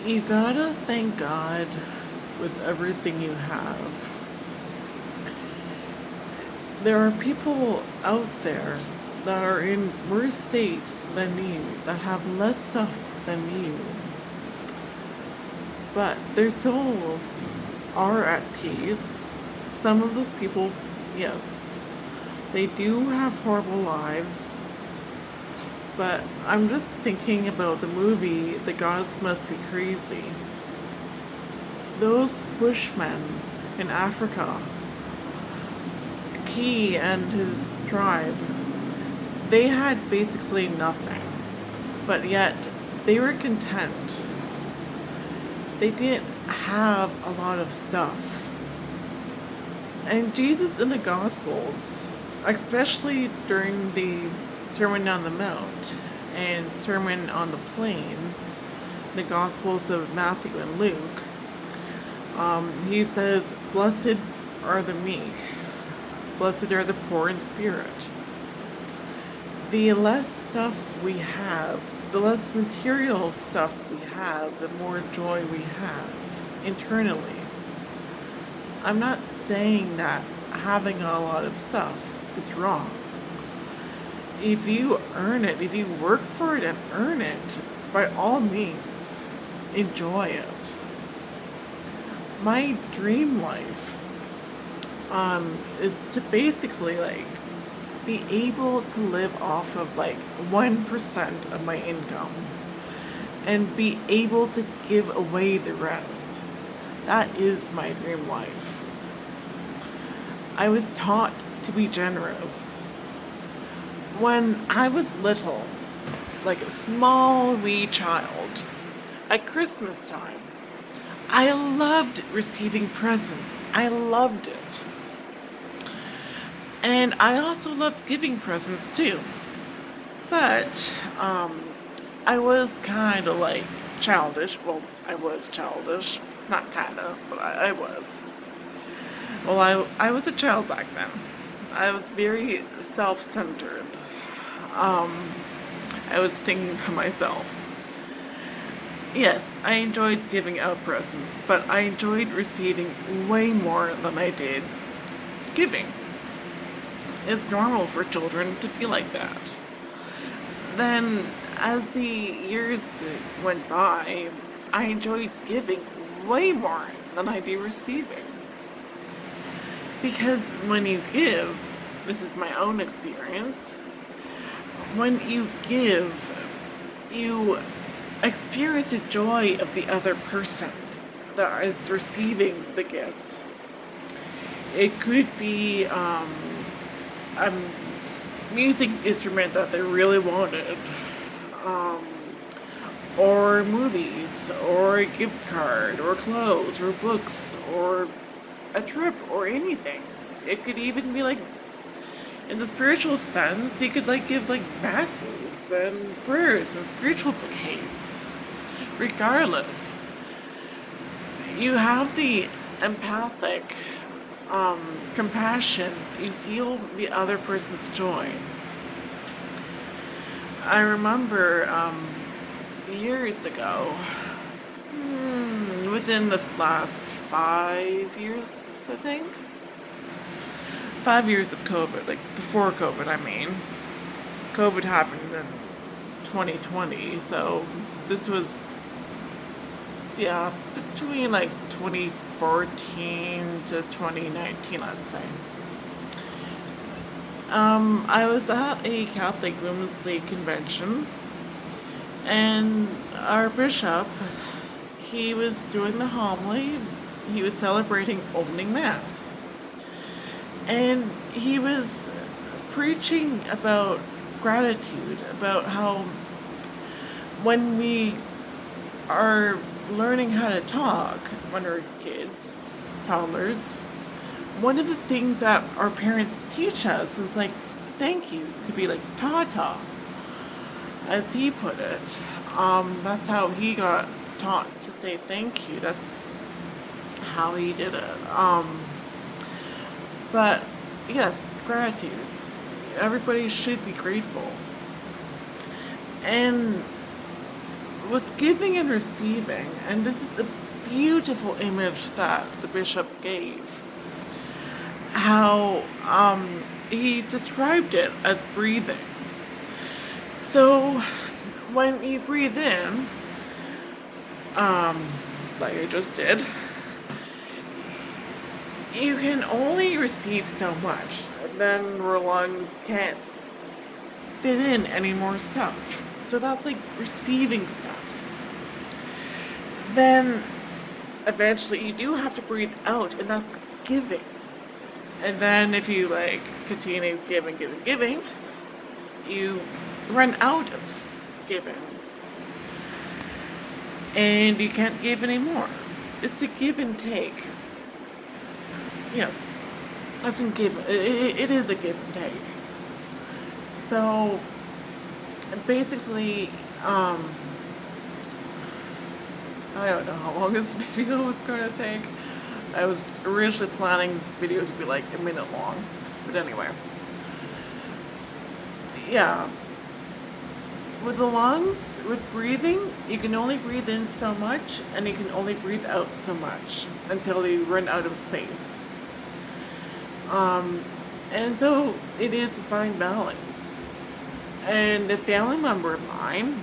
You gotta thank God with everything you have. There are people out there that are in worse state than you, that have less stuff than you, but their souls are at peace. Some of those people, yes, they do have horrible lives, but I'm just thinking about the movie The Gods Must Be Crazy. Those bushmen in Africa, he and his tribe, they had basically nothing, but yet they were content. They didn't have a lot of stuff. And Jesus in the Gospels, especially during the Sermon on the Mount and Sermon on the Plain, the Gospels of Matthew and Luke, he says, "Blessed are the meek, blessed are the poor in spirit." The less stuff we have, the less material stuff we have, the more joy we have internally. I'm not saying that having a lot of stuff is wrong. If you earn it, if you work for it and earn it, by all means, enjoy it. My dream life is to basically be able to live off of 1% of my income and be able to give away the rest. That is my dream life. I was taught to be generous. When I was little, like a small wee child, at Christmas time, I loved receiving presents. I loved it. And I also loved giving presents too. But I was kind of childish. Well, I was childish. Not kind of, but I was. Well, I was a child back then. I was very self-centered. I was thinking to myself. Yes, I enjoyed giving out presents, but I enjoyed receiving way more than I did giving. It's normal for children to be like that. Then, as the years went by, I enjoyed giving way more than I do receiving. Because when you give, this is my own experience, when you give, you experience the joy of the other person that is receiving the gift. It could be a music instrument that they really wanted, or movies, or a gift card, or clothes, or books, or a trip, or anything. It could even be in the spiritual sense, you could give masses and prayers and spiritual bouquets. Regardless, you have the empathic compassion. You feel the other person's joy. I remember years ago, within the last 5 years, I think. 5 years of COVID, before COVID, I mean. COVID happened in 2020, so this was, yeah, between 2014 to 2019, let's say. I was at a Catholic Women's League convention, and our bishop, he was doing the homily, he was celebrating opening Mass, and he was preaching about gratitude, about how when we are learning how to talk when we're kids, toddlers, one of the things that our parents teach us is thank you. It could be ta-ta, as he put it. That's how he got taught to say thank you. That's how he did it. But yes, gratitude. Everybody should be grateful. And with giving and receiving, and this is a beautiful image that the bishop gave, how he described it as breathing. So when you breathe in, like I just did, you can only receive so much, and then your lungs can't fit in any more stuff. So that's like receiving stuff. Then eventually you do have to breathe out, and that's giving. And then if you like continue giving, you run out of giving. And you can't give anymore. It's a give and take. Yes, that's a give. It is a give and take. So basically, I don't know how long this video was going to take. I was originally planning this video to be like a minute long, but anyway. Yeah, with the lungs, with breathing, you can only breathe in so much, and you can only breathe out so much until you run out of space. And so it is a fine balance. And a family member of mine,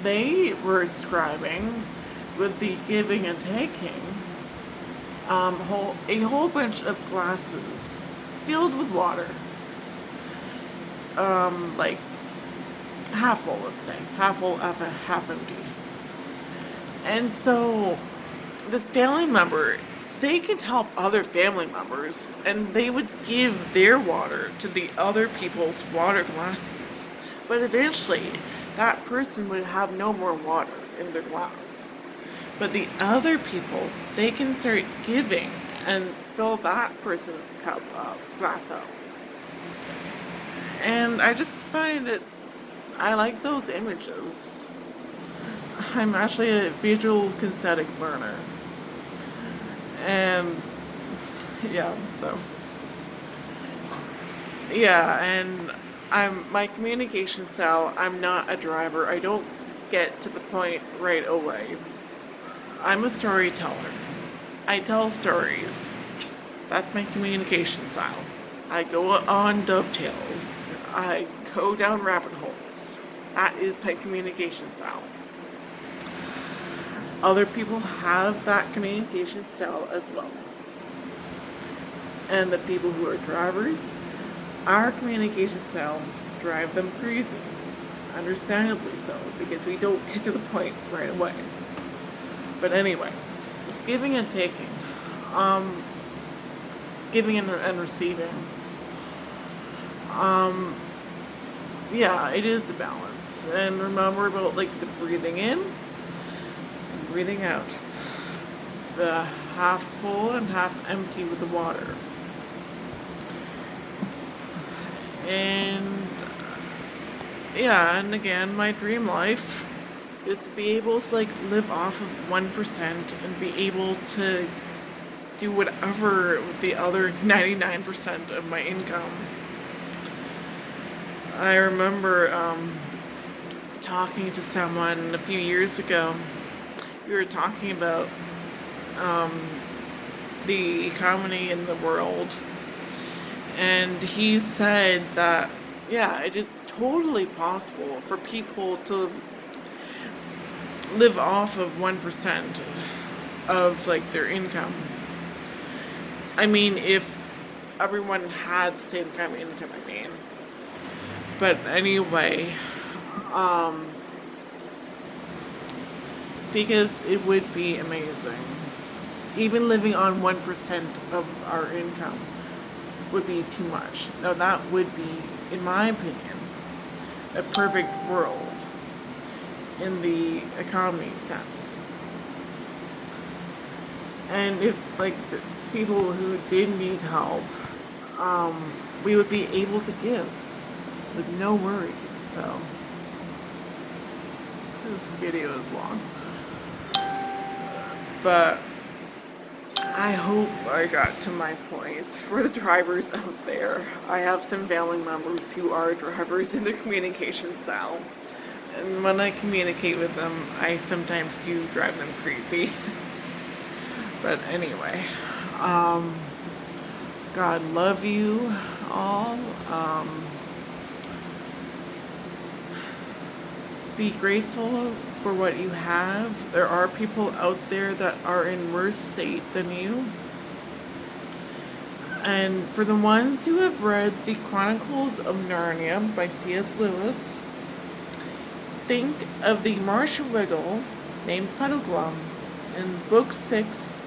they were describing with the giving and taking, a whole bunch of glasses filled with water, like half full, let's say, half full, half empty. And so this family member, they could help other family members, and they would give their water to the other people's water glasses. But eventually, that person would have no more water in their glass. But the other people, they can start giving and fill that person's glass up. And I just find it, I like those images. I'm actually a visual kinesthetic learner. And yeah, so yeah, and my communication style, I'm not a driver. I don't get to the point right away. I'm a storyteller. I tell stories. That's my communication style. I go on dovetails. I go down rabbit holes. That is my communication style. Other people have that communication style as well. And the people who are drivers, our communication style drive them crazy. Understandably so, because we don't get to the point right away. But anyway, giving and taking, giving and receiving, yeah, it is a balance. And remember about like the breathing in and breathing out, the half full and half empty with the water. And yeah, and again, my dream life is to be able to like live off of 1% and be able to do whatever with the other 99% of my income. I remember talking to someone a few years ago. We were talking about the economy in the world, and he said that yeah, it is totally possible for people to live off of 1% of like their income. I mean, if everyone had the same kind of income, I mean. But anyway, because it would be amazing. Even living on 1% of our income would be too much. Now that would be, in my opinion, a perfect world in the economy sense. And if like the people who did need help, we would be able to give with no worries. So this video is long, but I hope I got to my point. For the drivers out there, I have some family members who are drivers in the communication style. And when I communicate with them, I sometimes do drive them crazy. But anyway, um, God love you all. Um, be grateful for what you have. There are people out there that are in worse state than you. And for the ones who have read The Chronicles of Narnia by C.S. Lewis, think of the Marsh Wiggle named Puddleglum in Book 6,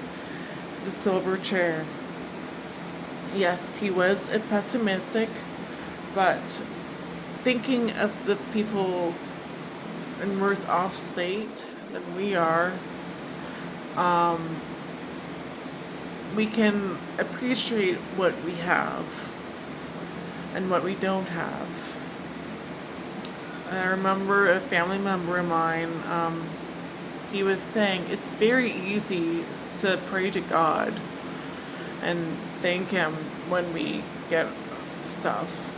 The Silver Chair. Yes, he was a pessimistic, but thinking of the people in worse off state than we are, um, we can appreciate what we have and what we don't have. I remember a family member of mine, he was saying it's very easy to pray to God and thank Him when we get stuff.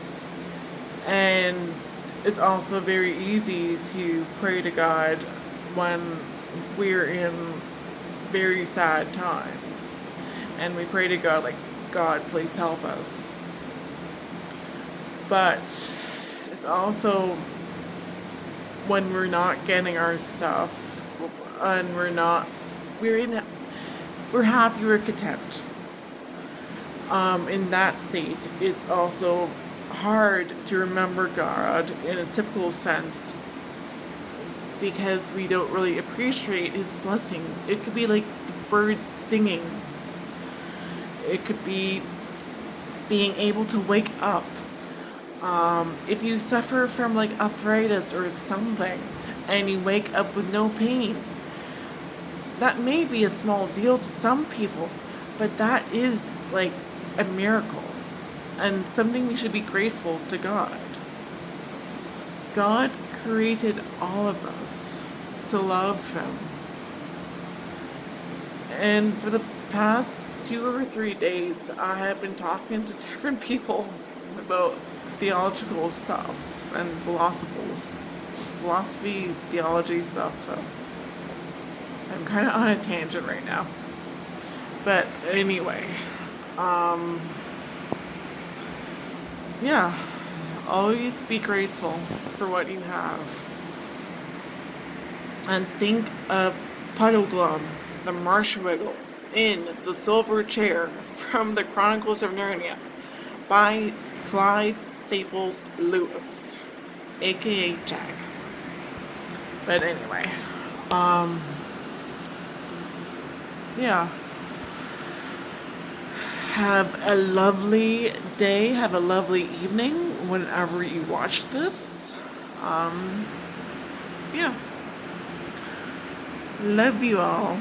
And it's also very easy to pray to God when we're in very sad times. And we pray to God like, God, please help us. But it's also when we're not getting our stuff and we're happy, we're content. In that state, it's also hard to remember God in a typical sense because we don't really appreciate His blessings. It could be like the birds singing. It could be being able to wake up. If you suffer from like arthritis or something and you wake up with no pain, that may be a small deal to some people, but that is like a miracle and something we should be grateful to God. God created all of us to love Him. And for the past 2 or 3 days, I have been talking to different people about theological stuff and philosophy, theology stuff, so I'm kind of on a tangent right now. But anyway, yeah, always be grateful for what you have. And think of Puddleglum, the Marsh Wiggle, in The Silver Chair from the Chronicles of Narnia by Clive Staples Lewis, aka Jack. But anyway, yeah. Have a lovely day, have a lovely evening whenever you watch this. Yeah. Love you all.